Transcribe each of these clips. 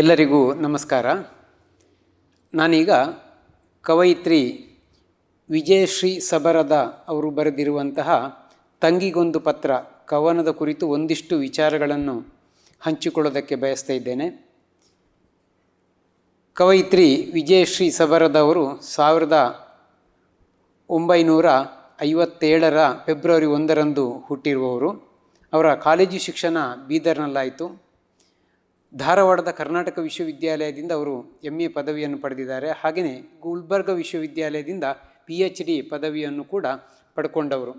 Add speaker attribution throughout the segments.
Speaker 1: ಎಲ್ಲರಿಗೂ ನಮಸ್ಕಾರ. ನಾನೀಗ ಕವಯಿತ್ರಿ ವಿಜಯಶ್ರೀ ಸಬರದ ಅವರು ಬರೆದಿರುವಂತಹ ತಂಗಿಗೊಂದು ಪತ್ರ ಕವನದ ಕುರಿತು ಒಂದಿಷ್ಟು ವಿಚಾರಗಳನ್ನು ಹಂಚಿಕೊಳ್ಳೋದಕ್ಕೆ ಬಯಸ್ತಾ ಇದ್ದೇನೆ. ಕವಯಿತ್ರಿ ವಿಜಯಶ್ರೀ ಸಬರದವರು 1957 ಫೆಬ್ರವರಿ 1 ಹುಟ್ಟಿರುವವರು. ಅವರ ಕಾಲೇಜು ಶಿಕ್ಷಣ ಬೀದರ್ನಲ್ಲಾಯಿತು. ಧಾರವಾಡದ ಕರ್ನಾಟಕ ವಿಶ್ವವಿದ್ಯಾಲಯದಿಂದ ಅವರು MA ಪದವಿಯನ್ನು ಪಡೆದಿದ್ದಾರೆ. ಹಾಗೆಯೇ ಗುಲ್ಬರ್ಗ ವಿಶ್ವವಿದ್ಯಾಲಯದಿಂದ PhD ಪದವಿಯನ್ನು ಕೂಡ ಪಡ್ಕೊಂಡವರು.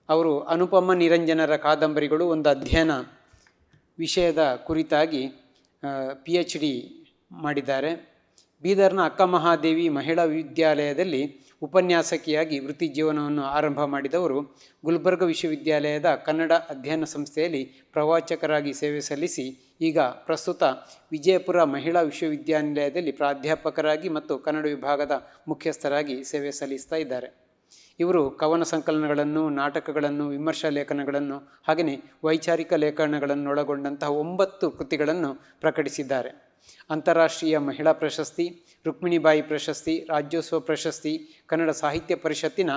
Speaker 1: ಅವರು ಅನುಪಮ ನಿರಂಜನರ ಕಾದಂಬರಿಗಳು ಒಂದು ಅಧ್ಯಯನ ವಿಷಯದ ಕುರಿತಾಗಿ PhD ಮಾಡಿದ್ದಾರೆ. ಬೀದರ್ನ ಅಕ್ಕ ಮಹಾದೇವಿ ಮಹಿಳಾ ವಿದ್ಯಾಲಯದಲ್ಲಿ ಉಪನ್ಯಾಸಕಿಯಾಗಿ ವೃತ್ತಿ ಜೀವನವನ್ನು ಆರಂಭ ಮಾಡಿದವರು. ಗುಲ್ಬರ್ಗ ವಿಶ್ವವಿದ್ಯಾಲಯದ ಕನ್ನಡ ಅಧ್ಯಯನ ಸಂಸ್ಥೆಯಲ್ಲಿ ಪ್ರವಾಚಕರಾಗಿ ಸೇವೆ ಸಲ್ಲಿಸಿ ಈಗ ಪ್ರಸ್ತುತ ವಿಜಯಪುರ ಮಹಿಳಾ ವಿಶ್ವವಿದ್ಯಾನಿಲಯದಲ್ಲಿ ಪ್ರಾಧ್ಯಾಪಕರಾಗಿ ಮತ್ತು ಕನ್ನಡ ವಿಭಾಗದ ಮುಖ್ಯಸ್ಥರಾಗಿ ಸೇವೆ ಸಲ್ಲಿಸ್ತಾ ಇದ್ದಾರೆ. ಇವರು ಕವನ ಸಂಕಲನಗಳನ್ನು, ನಾಟಕಗಳನ್ನು, ವಿಮರ್ಶಾ ಲೇಖನಗಳನ್ನು ಹಾಗೆಯೇ ವೈಚಾರಿಕ ಲೇಖನಗಳನ್ನು ಒಳಗೊಂಡಂತಹ 9 ಕೃತಿಗಳನ್ನು ಪ್ರಕಟಿಸಿದ್ದಾರೆ. ಅಂತಾರಾಷ್ಟ್ರೀಯ ಮಹಿಳಾ ಪ್ರಶಸ್ತಿ, ರುಕ್ಮಿಣಿಬಾಯಿ ಪ್ರಶಸ್ತಿ, ರಾಜ್ಯೋತ್ಸವ ಪ್ರಶಸ್ತಿ, ಕನ್ನಡ ಸಾಹಿತ್ಯ ಪರಿಷತ್ತಿನ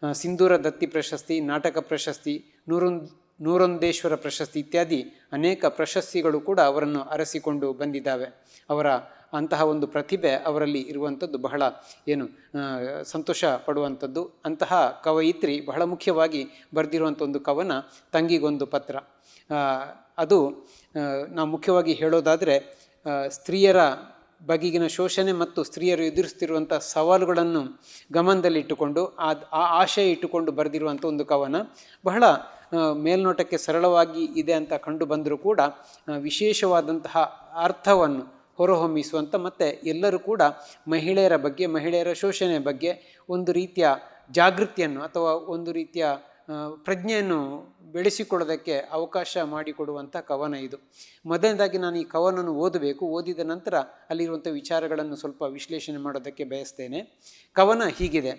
Speaker 1: ಸಿಂಧೂರ ದತ್ತಿ ಪ್ರಶಸ್ತಿ, ನಾಟಕ ಪ್ರಶಸ್ತಿ, ನೂರೊಂದೇಶ್ವರ ಪ್ರಶಸ್ತಿ ಇತ್ಯಾದಿ ಅನೇಕ ಪ್ರಶಸ್ತಿಗಳು ಕೂಡ ಅವರನ್ನು ಅರಸಿಕೊಂಡು ಬಂದಿದ್ದಾವೆ. ಅವರ ಅಂತಹ ಒಂದು ಪ್ರತಿಭೆ ಅವರಲ್ಲಿ ಇರುವಂಥದ್ದು ಬಹಳ ಸಂತೋಷ ಪಡುವಂಥದ್ದು. ಅಂತಹ ಕವಯಿತ್ರಿ ಬಹಳ ಮುಖ್ಯವಾಗಿ ಬರೆದಿರುವಂಥ ಒಂದು ಕವನ ತಂಗಿಗೊಂದು ಪತ್ರ. ಅದು ನಾವು ಮುಖ್ಯವಾಗಿ ಹೇಳೋದಾದರೆ ಸ್ತ್ರೀಯರ ಬಗೆಗಿನ ಶೋಷಣೆ ಮತ್ತು ಸ್ತ್ರೀಯರು ಎದುರಿಸ್ತಿರುವಂಥ ಸವಾಲುಗಳನ್ನು ಗಮನದಲ್ಲಿಟ್ಟುಕೊಂಡು ಆ ಆಶಯ ಇಟ್ಟುಕೊಂಡು ಬರೆದಿರುವಂಥ ಒಂದು ಕವನ. ಬಹಳ ಮೇಲ್ನೋಟಕ್ಕೆ ಸರಳವಾಗಿ ಇದೆ ಅಂತ ಕಂಡು ಬಂದರೂ ಕೂಡ ವಿಶೇಷವಾದಂತಹ ಅರ್ಥವನ್ನು ಹೊರಹೊಮ್ಮಿಸುವಂಥ ಮತ್ತು ಎಲ್ಲರೂ ಕೂಡ ಮಹಿಳೆಯರ ಬಗ್ಗೆ, ಮಹಿಳೆಯರ ಶೋಷಣೆಯ ಬಗ್ಗೆ ಒಂದು ರೀತಿಯ ಜಾಗೃತಿಯನ್ನು ಅಥವಾ ಒಂದು ರೀತಿಯ ಪ್ರಜ್ಞೆಯನ್ನು ಬೆಳೆಸಿಕೊಳ್ಳೋದಕ್ಕೆ ಅವಕಾಶ ಮಾಡಿಕೊಡುವಂಥ ಕವನ ಇದು. ಮೊದಲನೇದಾಗಿ ನಾನು ಈ ಕವನವನ್ನು ಓದಬೇಕು. ಓದಿದ ನಂತರ ಅಲ್ಲಿರುವಂಥ ವಿಚಾರಗಳನ್ನು ಸ್ವಲ್ಪ ವಿಶ್ಲೇಷಣೆ ಮಾಡೋದಕ್ಕೆ ಬಯಸ್ತೇನೆ. ಕವನ ಹೀಗಿದೆ.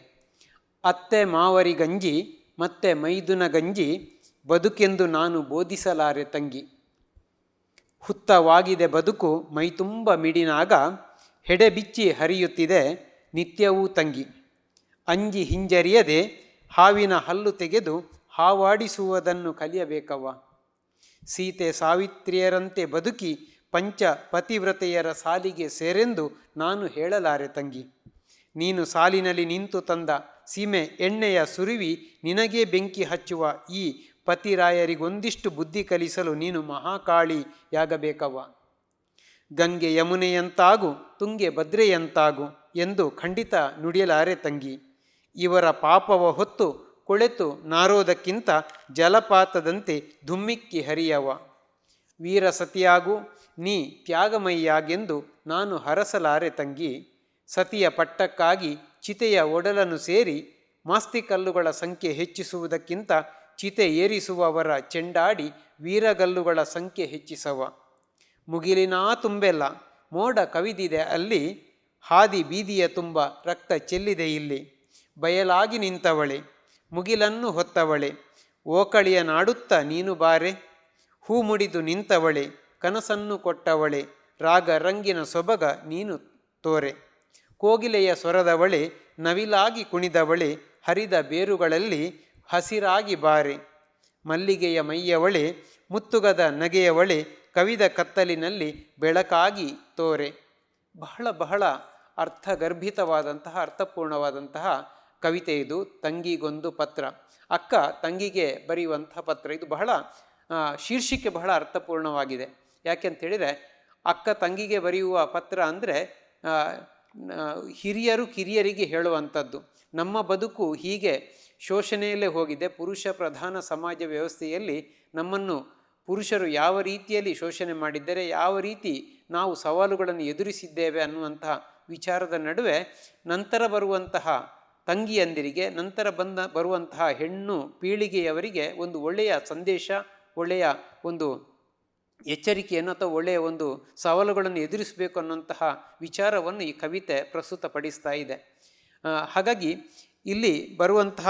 Speaker 1: ಅತ್ತೆ ಮಾವರಿ ಗಂಜಿ ಮತ್ತೆ ಮೈದುನ ಗಂಜಿ ಬದುಕೆಂದು ನಾನು ಬೋಧಿಸಲಾರೆ ತಂಗಿ. ಹುತ್ತವಾಗಿದೆ ಬದುಕು ಮೈತುಂಬ ಮಿಡಿನಾಗ ಹೆಡೆ ಬಿಚ್ಚಿ ಹರಿಯುತ್ತಿದೆ ನಿತ್ಯವೂ ತಂಗಿ. ಅಂಜಿ ಹಿಂಜರಿಯದೆ ಹಾವಿನ ಹಲ್ಲು ತೆಗೆದು ಹಾವಾಡಿಸುವುದನ್ನು ಕಲಿಯಬೇಕವ್ವ. ಸೀತೆ ಸಾವಿತ್ರಿಯರಂತೆ ಬದುಕಿ ಪಂಚ ಪತಿವ್ರತೆಯರ ಸಾಲಿಗೆ ಸೇರೆಂದು ನಾನು ಹೇಳಲಾರೆ ತಂಗಿ. ನೀನು ಸಾಲಿನಲ್ಲಿ ನಿಂತು ತಂದ ಸೀಮೆ ಎಣ್ಣೆಯ ಸುರಿವಿ ನಿನಗೇ ಬೆಂಕಿ ಹಚ್ಚುವ ಈ ಪತಿರಾಯರಿಗೊಂದಿಷ್ಟು ಬುದ್ಧಿ ಕಲಿಸಲು ನೀನು ಮಹಾಕಾಳಿಯಾಗಬೇಕವ್ವ. ಗಂಗೆ ಯಮುನೆಯಂತಾಗು ತುಂಗೆ ಭದ್ರೆಯಂತಾಗು ಎಂದು ಖಂಡಿತ ನುಡಿಯಲಾರೆ ತಂಗಿ. ಇವರ ಪಾಪವ ಹೊತ್ತು ಕೊಳೆತು ನಾರೋದಕ್ಕಿಂತ ಜಲಪಾತದಂತೆ ಧುಮ್ಮಿಕ್ಕಿ ಹರಿಯವ. ವೀರ ಸತಿಯಾಗು ನೀ ತ್ಯಾಗಮಯ್ಯಾಗೆಂದು ನಾನು ಹರಸಲಾರೆ ತಂಗಿ. ಸತಿಯ ಪಟ್ಟಕ್ಕಾಗಿ ಚಿತೆಯ ಒಡಲನ್ನು ಸೇರಿ ಮಾಸ್ತಿಕಲ್ಲುಗಳ ಸಂಖ್ಯೆ ಹೆಚ್ಚಿಸುವುದಕ್ಕಿಂತ ಚಿತೆ ಏರಿಸುವವರ ಚೆಂಡಾಡಿ ವೀರಗಲ್ಲುಗಳ ಸಂಖ್ಯೆ ಹೆಚ್ಚಿಸವ. ಮುಗಿಲಿನ ತುಂಬೆಲ್ಲ ಮೋಡ ಕವಿದಿದೆ ಅಲ್ಲಿ, ಹಾದಿ ಬೀದಿಯ ತುಂಬ ರಕ್ತ ಚೆಲ್ಲಿದೆ ಇಲ್ಲಿ. ಬಯಲಾಗಿ ನಿಂತವಳೆ ಮುಗಿಲನ್ನು ಹೊತ್ತವಳೆ, ಓಕಳಿಯ ನಾಡುತ್ತ ನೀನು ಬಾರೆ. ಹೂ ಮುಡಿದು ನಿಂತವಳೆ ಕನಸನ್ನು ಕೊಟ್ಟವಳೆ, ರಾಗ ರಂಗಿನ ಸೊಬಗ ನೀನು ತೋರೆ. ಕೋಗಿಲೆಯ ಸ್ವರದವಳೆ ನವಿಲಾಗಿ ಕುಣಿದವಳೆ, ಹರಿದ ಬೇರುಗಳಲ್ಲಿ ಹಸಿರಾಗಿ ಬಾರೆ. ಮಲ್ಲಿಗೆಯ ಮೈಯವಳೆ ಮುತ್ತುಗದ ನಗೆಯವಳೆ, ಕವಿದ ಕತ್ತಲಿನಲ್ಲಿ ಬೆಳಕಾಗಿ ತೋರೆ. ಬಹಳ ಬಹಳ ಅರ್ಥಗರ್ಭಿತವಾದಂತಹ ಅರ್ಥಪೂರ್ಣವಾದಂತಹ ಕವಿತೆ ಇದು. ತಂಗಿಗೊಂದು ಪತ್ರ. ಅಕ್ಕ ತಂಗಿಗೆ ಬರೆಯುವಂತಹ ಪತ್ರ. ಇದು ಬಹಳ ಶೀರ್ಷಿಕೆ ಬಹಳ ಅರ್ಥಪೂರ್ಣವಾಗಿದೆ. ಯಾಕೆಂತೇಳಿದರೆ ಅಕ್ಕ ತಂಗಿಗೆ ಬರೆಯುವ ಪತ್ರ ಅಂದರೆ ಹಿರಿಯರು ಕಿರಿಯರಿಗೆ ಹೇಳುವಂಥದ್ದು. ನಮ್ಮ ಬದುಕು ಹೀಗೆ ಶೋಷಣೆಯಲ್ಲೇ ಹೋಗಿದೆ. ಪುರುಷ ಪ್ರಧಾನ ಸಮಾಜ ವ್ಯವಸ್ಥೆಯಲ್ಲಿ ನಮ್ಮನ್ನು ಪುರುಷರು ಯಾವ ರೀತಿಯಲ್ಲಿ ಶೋಷಣೆ ಮಾಡಿದ್ದಾರೆ, ಯಾವ ರೀತಿ ನಾವು ಸವಾಲುಗಳನ್ನು ಎದುರಿಸಿದ್ದೇವೆ ಅನ್ನುವಂತಹ ವಿಚಾರದ ನಡುವೆ ನಂತರ ಬರುವಂತಹ ತಂಗಿಯಂದಿರಿಗೆ, ನಂತರ ಬರುವಂತಹ ಹೆಣ್ಣು ಪೀಳಿಗೆಯವರಿಗೆ ಒಂದು ಒಳ್ಳೆಯ ಸಂದೇಶ, ಒಳ್ಳೆಯ ಒಂದು ಎಚ್ಚರಿಕೆಯನ್ನು ಅಥವಾ ಒಳ್ಳೆಯ ಒಂದು ಸವಾಲುಗಳನ್ನು ಎದುರಿಸಬೇಕು ಅನ್ನುವಂತಹ ವಿಚಾರವನ್ನು ಈ ಕವಿತೆ ಪ್ರಸ್ತುತಪಡಿಸ್ತಾ ಇದೆ. ಹಾಗಾಗಿ ಇಲ್ಲಿ ಬರುವಂತಹ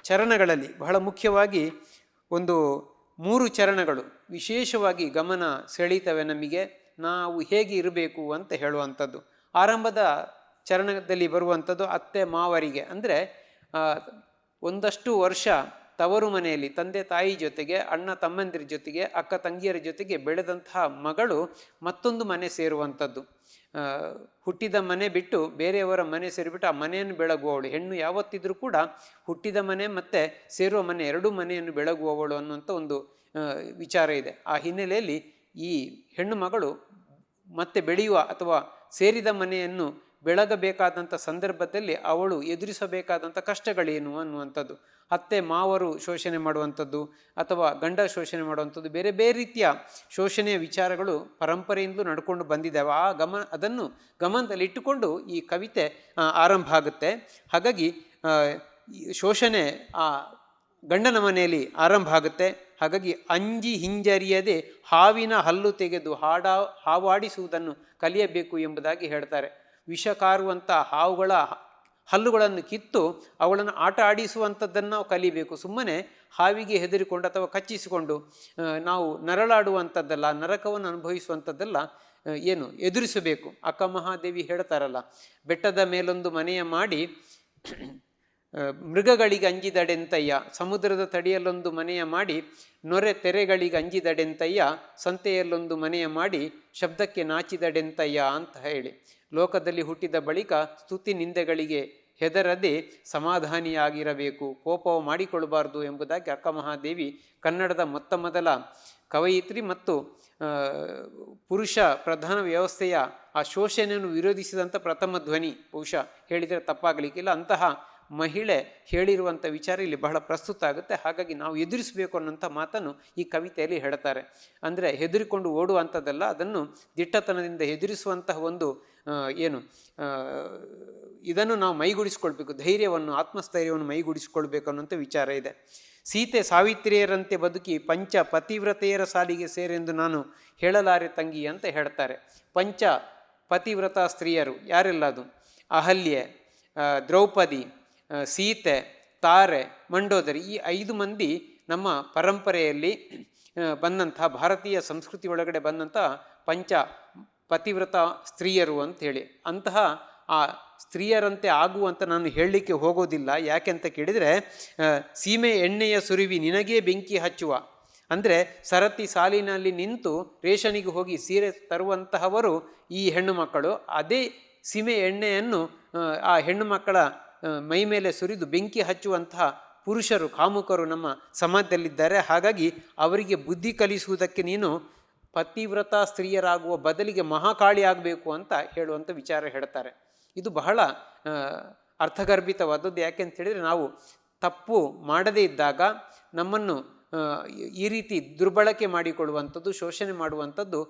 Speaker 1: ಚರಣಗಳಲ್ಲಿ ಬಹಳ ಮುಖ್ಯವಾಗಿ ಒಂದು 3 ಚರಣಗಳು ವಿಶೇಷವಾಗಿ ಗಮನ ಸೆಳೀತವೆ ನಮಗೆ. ನಾವು ಹೇಗೆ ಇರಬೇಕು ಅಂತ ಹೇಳುವಂಥದ್ದು. ಆರಂಭದ ಚರಣದಲ್ಲಿ ಬರುವಂಥದ್ದು ಅತ್ತೆ ಮಾವರಿಗೆ, ಅಂದರೆ ಒಂದಷ್ಟು ವರ್ಷ ತವರು ಮನೆಯಲ್ಲಿ ತಂದೆ ತಾಯಿ ಜೊತೆಗೆ, ಅಣ್ಣ ತಮ್ಮಂದಿರ ಜೊತೆಗೆ, ಅಕ್ಕ ತಂಗಿಯರ ಜೊತೆಗೆ ಬೆಳೆದಂತಹ ಮಗಳು ಮತ್ತೊಂದು ಮನೆ ಸೇರುವಂಥದ್ದು. ಹುಟ್ಟಿದ ಮನೆ ಬಿಟ್ಟು ಬೇರೆಯವರ ಮನೆ ಸೇರಿಬಿಟ್ಟು ಆ ಮನೆಯನ್ನು ಬೆಳಗುವವಳು ಹೆಣ್ಣು ಯಾವತ್ತಿದ್ರೂ ಕೂಡ ಹುಟ್ಟಿದ ಮನೆ ಮತ್ತು ಸೇರುವ ಮನೆ ಎರಡೂ ಮನೆಯನ್ನು ಬೆಳಗುವವಳು ಅನ್ನುವಂಥ ಒಂದು ವಿಚಾರ ಇದೆ. ಆ ಹಿನ್ನೆಲೆಯಲ್ಲಿ ಈ ಹೆಣ್ಣು ಮಗಳು ಮತ್ತೆ ಬೆಳೆಯುವ ಅಥವಾ ಸೇರಿದ ಮನೆಯನ್ನು ಬೆಳಗಬೇಕಾದಂಥ ಸಂದರ್ಭದಲ್ಲಿ ಅವಳು ಎದುರಿಸಬೇಕಾದಂಥ ಕಷ್ಟಗಳೇನು ಅನ್ನುವಂಥದ್ದು. ಅತ್ತೆ ಮಾವರು ಶೋಷಣೆ ಮಾಡುವಂಥದ್ದು ಅಥವಾ ಗಂಡ ಶೋಷಣೆ ಮಾಡುವಂಥದ್ದು, ಬೇರೆ ಬೇರೆ ರೀತಿಯ ಶೋಷಣೆಯ ವಿಚಾರಗಳು ಪರಂಪರೆಯಿಂದಲೂ ನಡ್ಕೊಂಡು ಬಂದಿದ್ದಾವೆ. ಅದನ್ನು ಗಮನದಲ್ಲಿಟ್ಟುಕೊಂಡು ಈ ಕವಿತೆ ಆರಂಭ ಆಗುತ್ತೆ. ಹಾಗಾಗಿ ಶೋಷಣೆ ಆ ಗಂಡನ ಮನೆಯಲ್ಲಿ ಆರಂಭ ಆಗುತ್ತೆ. ಹಾಗಾಗಿ ಅಂಜಿ ಹಿಂಜರಿಯದೆ ಹಾವಿನ ಹಲ್ಲು ತೆಗೆದು ಹಾವಾಡಿಸುವುದನ್ನು ಕಲಿಯಬೇಕು ಎಂಬುದಾಗಿ ಹೇಳ್ತಾರೆ. ವಿಷ ಕಾರುವಂಥ ಹಾವುಗಳ ಹಲ್ಲುಗಳನ್ನು ಕಿತ್ತು ಅವಳನ್ನು ಆಟ ಆಡಿಸುವಂಥದ್ದನ್ನು ನಾವು ಕಲಿಬೇಕು. ಸುಮ್ಮನೆ ಹಾವಿಗೆ ಹೆದರಿಕೊಂಡು ಅಥವಾ ಕಚ್ಚಿಸಿಕೊಂಡು ನಾವು ನರಳಾಡುವಂಥದ್ದಲ್ಲ, ನರಕವನ್ನು ಅನುಭವಿಸುವಂಥದ್ದಲ್ಲ, ಏನು ಎದುರಿಸಬೇಕು. ಅಕ್ಕ ಮಹಾದೇವಿ ಹೇಳ್ತಾರಲ್ಲ, ಬೆಟ್ಟದ ಮೇಲೊಂದು ಮನೆಯ ಮಾಡಿ ಮೃಗಗಳಿಗೆ ಅಂಜಿದಡೆಂತಯ್ಯ, ಸಮುದ್ರದ ತಡಿಯಲ್ಲೊಂದು ಮನೆಯ ಮಾಡಿ ನೊರೆ ತೆರೆಗಳಿಗೆ ಅಂಜಿದಡೆಂತಯ್ಯ, ಸಂತೆಯಲ್ಲೊಂದು ಮನೆಯ ಮಾಡಿ ಶಬ್ದಕ್ಕೆ ನಾಚಿದಡೆಂತಯ್ಯ ಅಂತ ಹೇಳಿ, ಲೋಕದಲ್ಲಿ ಹುಟ್ಟಿದ ಬಳಿಕ ಸ್ತುತಿ ನಿಂದೆಗಳಿಗೆ ಹೆದರದೆ ಸಮಾಧಾನಿಯಾಗಿರಬೇಕು, ಕೋಪವು ಮಾಡಿಕೊಳ್ಳಬಾರ್ದು ಎಂಬುದಾಗಿ ಅಕ್ಕ ಮಹಾದೇವಿ ಕನ್ನಡದ ಮೊತ್ತ ಮೊದಲ ಕವಯಿತ್ರಿ ಮತ್ತು ಪುರುಷ ಪ್ರಧಾನ ವ್ಯವಸ್ಥೆಯ ಆ ಶೋಷಣೆಯನ್ನು ವಿರೋಧಿಸಿದಂಥ ಪ್ರಥಮ ಧ್ವನಿ, ಬಹುಶಃ ಹೇಳಿದರೆ ತಪ್ಪಾಗಲಿಕ್ಕಿಲ್ಲ. ಅಂತಹ ಮಹಿಳೆ ಹೇಳಿರುವಂಥ ವಿಚಾರ ಇಲ್ಲಿ ಬಹಳ ಪ್ರಸ್ತುತ ಆಗುತ್ತೆ. ಹಾಗಾಗಿ ನಾವು ಎದುರಿಸಬೇಕು ಅನ್ನೋಂಥ ಮಾತನ್ನು ಈ ಕವಿತೆಯಲ್ಲಿ ಹೇಳ್ತಾರೆ. ಅಂದರೆ ಹೆದರಿಕೊಂಡು ಓಡುವಂಥದ್ದಲ್ಲ, ಅದನ್ನು ದಿಟ್ಟತನದಿಂದ ಎದುರಿಸುವಂತಹ ಒಂದು ಇದನ್ನು ನಾವು ಮೈಗೂಡಿಸ್ಕೊಳ್ಬೇಕು, ಧೈರ್ಯವನ್ನು ಆತ್ಮಸ್ಥೈರ್ಯವನ್ನು ಮೈಗೂಡಿಸ್ಕೊಳ್ಬೇಕು ಅನ್ನೋಂಥ ವಿಚಾರ ಇದೆ. ಸೀತೆ ಸಾವಿತ್ರಿಯರಂತೆ ಬದುಕಿ ಪಂಚ ಪತಿವ್ರತೆಯರ ಸಾಲಿಗೆ ಸೇರೆಂದು ನಾನು ಹೇಳಲಾರೆ ತಂಗಿ ಅಂತ ಹೇಳ್ತಾರೆ. ಪಂಚ ಪತಿವ್ರತ ಸ್ತ್ರೀಯರು ಯಾರೆಲ್ಲ? ಅದು ಅಹಲ್ಯೆ, ದ್ರೌಪದಿ, ಸೀತೆ, ತಾರೆ, ಮಂಡೋದರಿ, ಈ 5 ಮಂದಿ ನಮ್ಮ ಪರಂಪರೆಯಲ್ಲಿ ಬಂದಂತಹ ಭಾರತೀಯ ಸಂಸ್ಕೃತಿ ಒಳಗಡೆ ಬಂದಂಥ ಪಂಚ ಪತಿವ್ರತ ಸ್ತ್ರೀಯರು ಅಂಥೇಳಿ. ಅಂತಹ ಆ ಸ್ತ್ರೀಯರಂತೆ ಆಗುವಂತ ನಾನು ಹೇಳಲಿಕ್ಕೆ ಹೋಗೋದಿಲ್ಲ. ಯಾಕೆ ಅಂತ ಕೇಳಿದರೆ, ಸೀಮೆ ಎಣ್ಣೆಯ ಸುರಿವಿ ನಿನಗೇ ಬೆಂಕಿ ಹಚ್ಚುವ, ಅಂದರೆ ಸರತಿ ಸಾಲಿನಲ್ಲಿ ನಿಂತು ರೇಷನಿಗೆ ಹೋಗಿ ಸೀರೆ ತರುವಂತಹವರು ಈ ಹೆಣ್ಣು ಮಕ್ಕಳು. ಅದೇ ಸೀಮೆ ಎಣ್ಣೆಯನ್ನು ಆ ಹೆಣ್ಣು ಮಕ್ಕಳ ಮೈ ಮೇಲೆ ಸುರಿದು ಬೆಂಕಿ ಹಚ್ಚುವಂತಹ ಪುರುಷರು, ಕಾಮುಕರು ನಮ್ಮ ಸಮಾಜದಲ್ಲಿದ್ದಾರೆ. ಹಾಗಾಗಿ ಅವರಿಗೆ ಬುದ್ಧಿ ಕಲಿಸುವುದಕ್ಕೆ ನೀನು ಪತಿವ್ರತ ಸ್ತ್ರೀಯರಾಗುವ ಬದಲಿಗೆ ಮಹಾಕಾಳಿ ಆಗಬೇಕು ಅಂತ ಹೇಳುವಂಥ ವಿಚಾರ ಹೇಳ್ತಾರೆ. ಇದು ಬಹಳ ಅರ್ಥಗರ್ಭಿತವಾದದ್ದು. ಯಾಕೆ ಅಂತ ಹೇಳಿದರೆ, ನಾವು ತಪ್ಪು ಮಾಡದೇ ಇದ್ದಾಗ ನಮ್ಮನ್ನು ಈ ರೀತಿ ದುರ್ಬಳಕೆ ಮಾಡಿಕೊಳ್ಳುವಂಥದ್ದು, ಶೋಷಣೆ ಮಾಡುವಂಥದ್ದು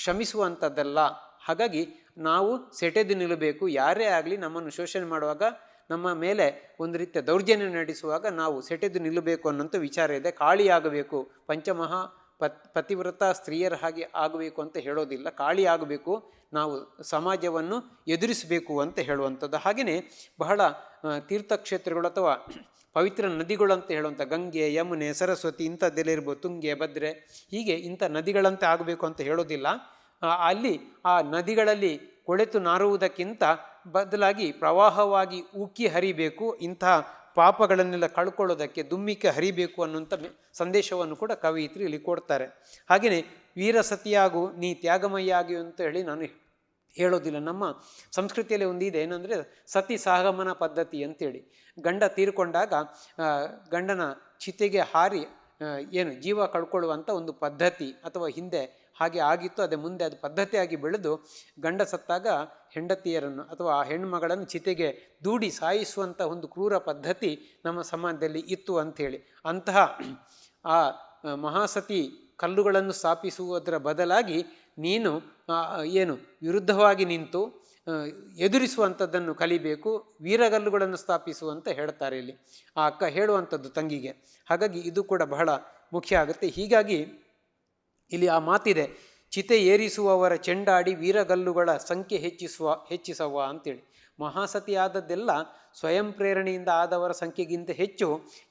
Speaker 1: ಕ್ಷಮಿಸುವಂಥದ್ದಲ್ಲ. ಹಾಗಾಗಿ ನಾವು ಸೆಟೆದು ನಿಲ್ಲಬೇಕು. ಯಾರೇ ಆಗಲಿ ನಮ್ಮನ್ನು ಶೋಷಣೆ ಮಾಡುವಾಗ, ನಮ್ಮ ಮೇಲೆ ಒಂದು ರೀತಿಯ ದೌರ್ಜನ್ಯ ನಡೆಸುವಾಗ ನಾವು ಸೆಟೆದು ನಿಲ್ಲಬೇಕು ಅನ್ನೋಂಥ ವಿಚಾರ ಇದೆ. ಕಾಳಿಯಾಗಬೇಕು, ಪಂಚಮಹಾ ಪತಿವ್ರತ ಸ್ತ್ರೀಯರ ಹಾಗೆ ಆಗಬೇಕು ಅಂತ ಹೇಳೋದಿಲ್ಲ. ಕಾಳಿ ಆಗಬೇಕು, ನಾವು ಸಮಾಜವನ್ನು ಎದುರಿಸಬೇಕು ಅಂತ ಹೇಳುವಂಥದ್ದು. ಹಾಗೆಯೇ ಬಹಳ ತೀರ್ಥಕ್ಷೇತ್ರಗಳು ಅಥವಾ ಪವಿತ್ರ ನದಿಗಳು ಅಂತ ಹೇಳುವಂಥ ಗಂಗೆ, ಯಮುನೆ, ಸರಸ್ವತಿ ಇಂಥದ್ದೆಲ್ಲ ಇರ್ಬೋದು, ತುಂಗೆ, ಭದ್ರೆ, ಹೀಗೆ ಇಂಥ ನದಿಗಳಂತೆ ಆಗಬೇಕು ಅಂತ ಹೇಳೋದಿಲ್ಲ. ಅಲ್ಲಿ ಆ ನದಿಗಳಲ್ಲಿ ಕೊಳೆತು ನಾರುವುದಕ್ಕಿಂತ ಬದಲಾಗಿ ಪ್ರವಾಹವಾಗಿ ಉಕ್ಕಿ ಹರಿಬೇಕು, ಇಂತಹ ಪಾಪಗಳನ್ನೆಲ್ಲ ಕಳ್ಕೊಳ್ಳೋದಕ್ಕೆ ದುಮ್ಮಿಕೆ ಹರಿಬೇಕು ಅನ್ನುವಂಥ ಸಂದೇಶವನ್ನು ಕೂಡ ಕವಯಿತ್ರಿ ಇಲ್ಲಿ ಕೊಡ್ತಾರೆ. ಹಾಗೆಯೇ ವೀರಸತಿಯಾಗು ನೀ ತ್ಯಾಗಮಯ್ಯಾಗಿ ಅಂತ ಹೇಳಿ ನಾನು ಹೇಳೋದಿಲ್ಲ. ನಮ್ಮ ಸಂಸ್ಕೃತಿಯಲ್ಲಿ ಒಂದು ಇದೆ, ಏನಂದರೆ ಸತಿ ಸಹಗಮನ ಪದ್ಧತಿ ಅಂತೇಳಿ. ಗಂಡ ತೀರ್ಕೊಂಡಾಗ ಗಂಡನ ಚಿತೆಗೆ ಹಾರಿ ಜೀವ ಕಳ್ಕೊಳ್ಳುವಂಥ ಒಂದು ಪದ್ಧತಿ, ಅಥವಾ ಹಿಂದೆ ಹಾಗೆ ಆಗಿತ್ತು, ಅದೇ ಮುಂದೆ ಅದು ಪದ್ಧತಿಯಾಗಿ ಬೆಳೆದು ಗಂಡ ಸತ್ತಾಗ ಹೆಂಡತಿಯರನ್ನು ಅಥವಾ ಆ ಹೆಣ್ಣುಮಗಳನ್ನು ಚಿತೆಗೆ ದೂಡಿ ಸಾಯಿಸುವಂಥ ಒಂದು ಕ್ರೂರ ಪದ್ಧತಿ ನಮ್ಮ ಸಮಾಜದಲ್ಲಿ ಇತ್ತು ಅಂಥೇಳಿ. ಅಂತಹ ಆ ಮಹಾಸತಿ ಕಲ್ಲುಗಳನ್ನು ಸ್ಥಾಪಿಸುವುದರ ಬದಲಾಗಿ ನೀನು ವಿರುದ್ಧವಾಗಿ ನಿಂತು ಎದುರಿಸುವಂಥದ್ದನ್ನು ಕಲಿಬೇಕು, ವೀರಗಲ್ಲುಗಳನ್ನು ಸ್ಥಾಪಿಸುವಂತ ಹೇಳ್ತಾರೆ ಇಲ್ಲಿ ಆ ಅಕ್ಕ ಹೇಳುವಂಥದ್ದು ತಂಗಿಗೆ. ಹಾಗಾಗಿ ಇದು ಕೂಡ ಬಹಳ ಮುಖ್ಯ ಆಗುತ್ತೆ. ಹೀಗಾಗಿ ಇಲ್ಲಿ ಆ ಮಾತಿದೆ, ಚಿತೆ ಏರಿಸುವವರ ಚೆಂಡಾಡಿ ವೀರಗಲ್ಲುಗಳ ಸಂಖ್ಯೆ ಹೆಚ್ಚಿಸುವ ಅಂತೇಳಿ. ಮಹಾಸತಿ ಆದದ್ದೆಲ್ಲ ಸ್ವಯಂ ಪ್ರೇರಣೆಯಿಂದ ಆದವರ ಸಂಖ್ಯೆಗಿಂತ ಹೆಚ್ಚು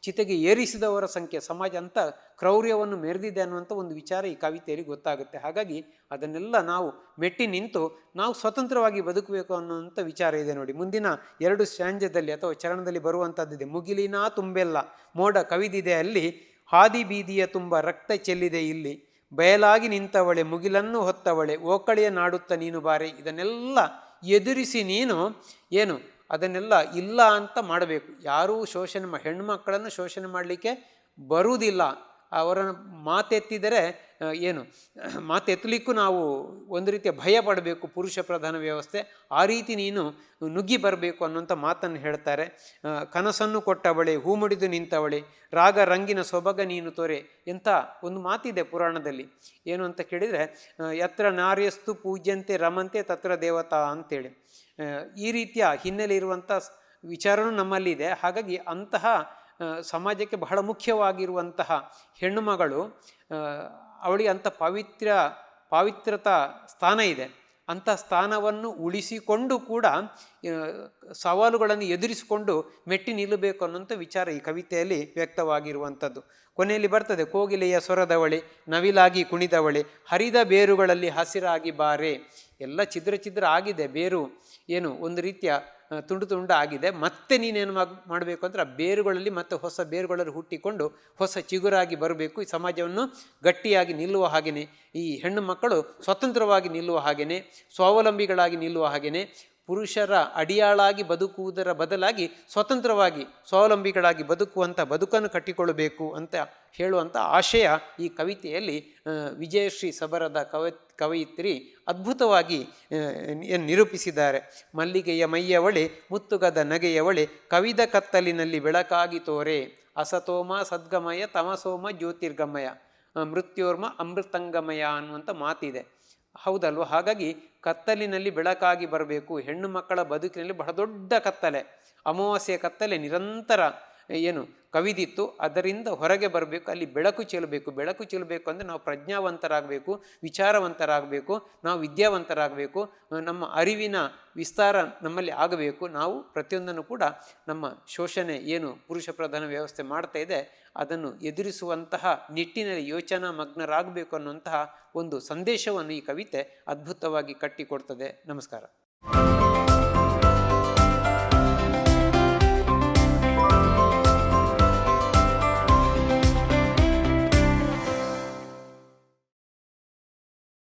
Speaker 1: ಚಿತೆಗೆ ಏರಿಸಿದವರ ಸಂಖ್ಯೆ, ಸಮಾಜ ಅಂತ ಕ್ರೌರ್ಯವನ್ನು ಮೆರೆದಿದೆ ಅನ್ನುವಂಥ ಒಂದು ವಿಚಾರ ಈ ಕವಿತೆಯಲ್ಲಿ ಗೊತ್ತಾಗುತ್ತೆ. ಹಾಗಾಗಿ ಅದನ್ನೆಲ್ಲ ನಾವು ಮೆಟ್ಟಿ ನಿಂತು ನಾವು ಸ್ವತಂತ್ರವಾಗಿ ಬದುಕಬೇಕು ಅನ್ನುವಂಥ ವಿಚಾರ ಇದೆ ನೋಡಿ. ಮುಂದಿನ 2 ಸ್ಟ್ಯಾಂಜದಲ್ಲಿ ಅಥವಾ ಚರಣದಲ್ಲಿ ಬರುವಂಥದ್ದಿದೆ. ಮುಗಿಲಿನ ತುಂಬೆಲ್ಲ ಮೋಡ ಕವಿದಿದೆ ಅಲ್ಲಿ, ಹಾದಿ ಬೀದಿಯ ತುಂಬ ರಕ್ತ ಚೆಲ್ಲಿದೆ ಇಲ್ಲಿ, ಬಯಲಾಗಿ ನಿಂತವಳೆ ಮುಗಿಲನ್ನು ಹೊತ್ತವಳೆ ಓಕಳಿಯ ನಾಡುತ್ತ ನೀನು ಬಾರೆ. ಇದನ್ನೆಲ್ಲ ಎದುರಿಸಿ ನೀನು ಏನು ಅದನ್ನೆಲ್ಲ ಇಲ್ಲ ಅಂತ ಮಾಡಬೇಕು. ಯಾರೂ ಶೋಷಣೆ ಹೆಣ್ಮಕ್ಕಳನ್ನು ಶೋಷಣೆ ಮಾಡಲಿಕ್ಕೆ ಬರುವುದಿಲ್ಲ. ಅವರ ಮಾತೆತ್ತಿದರೆ ಏನು ಮಾತೆತ್ತಲಿಕ್ಕೂ ನಾವು ಒಂದು ರೀತಿಯ ಭಯ ಪಡಬೇಕು, ಪುರುಷ ಪ್ರಧಾನ ವ್ಯವಸ್ಥೆ. ಆ ರೀತಿ ನೀನು ನುಗ್ಗಿ ಬರಬೇಕು ಅನ್ನೋಂಥ ಮಾತನ್ನು ಹೇಳ್ತಾರೆ. ಕನಸನ್ನು ಕೊಟ್ಟವಳೆ ಹೂ ಮುಡಿದು ನಿಂತವಳೆ ರಾಗ ರಂಗಿನ ಸೊಬಗ ನೀನು ತೋರೆ. ಎಂಥ ಒಂದು ಮಾತಿದೆ ಪುರಾಣದಲ್ಲಿ. ಏನು ಅಂತ ಕೇಳಿದರೆ, ಯತ್ರ ನಾರ್ಯಸ್ತು ಪೂಜ್ಯಂತೆ ರಮಂತೆ ತತ್ರ ದೇವತಾ ಅಂತೇಳಿ ಈ ರೀತಿಯ ಹಿನ್ನೆಲೆ ಇರುವಂಥ ವಿಚಾರವೂ ನಮ್ಮಲ್ಲಿದೆ. ಹಾಗಾಗಿ ಅಂತಹ ಸಮಾಜಕ್ಕೆ ಬಹಳ ಮುಖ್ಯವಾಗಿರುವಂತಹ ಹೆಣ್ಣು ಮಗಳು, ಅವಳಿಗೆ ಅಂಥ ಪಾವಿತ್ರತಾ ಸ್ಥಾನ ಇದೆ. ಅಂಥ ಸ್ಥಾನವನ್ನು ಉಳಿಸಿಕೊಂಡು ಕೂಡ ಸವಾಲುಗಳನ್ನು ಎದುರಿಸಿಕೊಂಡು ಮೆಟ್ಟಿ ನಿಲ್ಲಬೇಕು ಅನ್ನೋಂಥ ವಿಚಾರ ಈ ಕವಿತೆಯಲ್ಲಿ ವ್ಯಕ್ತವಾಗಿರುವಂಥದ್ದು. ಕೊನೆಯಲ್ಲಿ ಬರ್ತದೆ, ಕೋಗಿಲೆಯ ಸ್ವರದವಳೆ ನವಿಲಾಗಿ ಕುಣಿದವಳೆ ಹರಿದ ಬೇರುಗಳಲ್ಲಿ ಹಸಿರಾಗಿ ಬಾರೆ. ಎಲ್ಲ ಛಿದ್ರ ಆಗಿದೆ ಬೇರು, ಏನು ಒಂದು ರೀತಿಯ ತುಂಡು ಆಗಿದೆ. ಮತ್ತೆ ನೀನೇನು ಮಾಡಬೇಕು ಅಂದರೆ ಆ ಬೇರುಗಳಲ್ಲಿ ಮತ್ತೆ ಹೊಸ ಬೇರುಗಳಲ್ಲಿ ಹುಟ್ಟಿಕೊಂಡು ಹೊಸ ಚಿಗುರಾಗಿ ಬರಬೇಕು. ಈ ಸಮಾಜವನ್ನು ಗಟ್ಟಿಯಾಗಿ ನಿಲ್ಲುವ ಹಾಗೆಯೇ, ಈ ಹೆಣ್ಣು ಮಕ್ಕಳು ಸ್ವತಂತ್ರವಾಗಿ ನಿಲ್ಲುವ ಹಾಗೆಯೇ, ಸ್ವಾವಲಂಬಿಗಳಾಗಿ ನಿಲ್ಲುವ ಹಾಗೆಯೇ, ಪುರುಷರ ಅಡಿಯಾಳಾಗಿ ಬದುಕುವುದರ ಬದಲಾಗಿ ಸ್ವತಂತ್ರವಾಗಿ ಸ್ವಾವಲಂಬಿಗಳಾಗಿ ಬದುಕುವಂಥ ಬದುಕನ್ನು ಕಟ್ಟಿಕೊಳ್ಳಬೇಕು ಅಂತ ಹೇಳುವಂಥ ಆಶಯ ಈ ಕವಿತೆಯಲ್ಲಿ ವಿಜಯಶ್ರೀ ಸಬರದ ಕವಯಿತ್ರಿ ಅದ್ಭುತವಾಗಿ ನಿರೂಪಿಸಿದ್ದಾರೆ. ಮಲ್ಲಿಗೆಯ ಮೈಯವಳೆ ಮುತ್ತುಗದ ನಗೆಯವಳೆ ಕವಿದ ಕತ್ತಲಿನಲ್ಲಿ ಬೆಳಕಾಗಿ ತೋರೆ, ಅಸತೋಮ ಸದ್ಗಮಯ ತಮಸೋಮ ಜ್ಯೋತಿರ್ಗಮಯ ಮೃತ್ಯೋರ್ಮ ಅಮೃತಂಗಮಯ ಅನ್ನುವಂಥ ಮಾತಿದೆ. ಹೌದಲ್ವ? ಹಾಗಾಗಿ ಕತ್ತಲಿನಲ್ಲಿ ಬೆಳಕಾಗಿ ಬರಬೇಕು. ಹೆಣ್ಣು ಮಕ್ಕಳ ಬದುಕಿನಲ್ಲಿ ಬಹಳ ದೊಡ್ಡ ಕತ್ತಲೆ, ಅಮಾವಾಸ್ಯೆಯ ಕತ್ತಲೆ ನಿರಂತರ ಏನು ಕವಿದಿತ್ತು, ಅದರಿಂದ ಹೊರಗೆ ಬರಬೇಕು. ಅಲ್ಲಿ ಬೆಳಕು ಚೆಲ್ಲಬೇಕು. ಬೆಳಕು ಚೆಲ್ಲಬೇಕು ಅಂದರೆ ನಾವು ಪ್ರಜ್ಞಾವಂತರಾಗಬೇಕು, ವಿಚಾರವಂತರಾಗಬೇಕು, ನಾವು ವಿದ್ಯಾವಂತರಾಗಬೇಕು, ನಮ್ಮ ಅರಿವಿನ ವಿಸ್ತಾರ ನಮ್ಮಲ್ಲಿ ಆಗಬೇಕು. ನಾವು ಪ್ರತಿಯೊಂದನ್ನು ಕೂಡ ನಮ್ಮ ಶೋಷಣೆ ಏನು ಪುರುಷ ಪ್ರಧಾನ ವ್ಯವಸ್ಥೆ ಮಾಡ್ತಾ ಇದೆ ಅದನ್ನು ಎದುರಿಸುವಂತಹ ನಿಟ್ಟಿನಲ್ಲಿ ಯೋಚನಾ ಮಗ್ನರಾಗಬೇಕು ಅನ್ನುವಂತಹ ಒಂದು ಸಂದೇಶವನ್ನು ಈ ಕವಿತೆ ಅದ್ಭುತವಾಗಿ ಕಟ್ಟಿಕೊಡ್ತದೆ. ನಮಸ್ಕಾರ.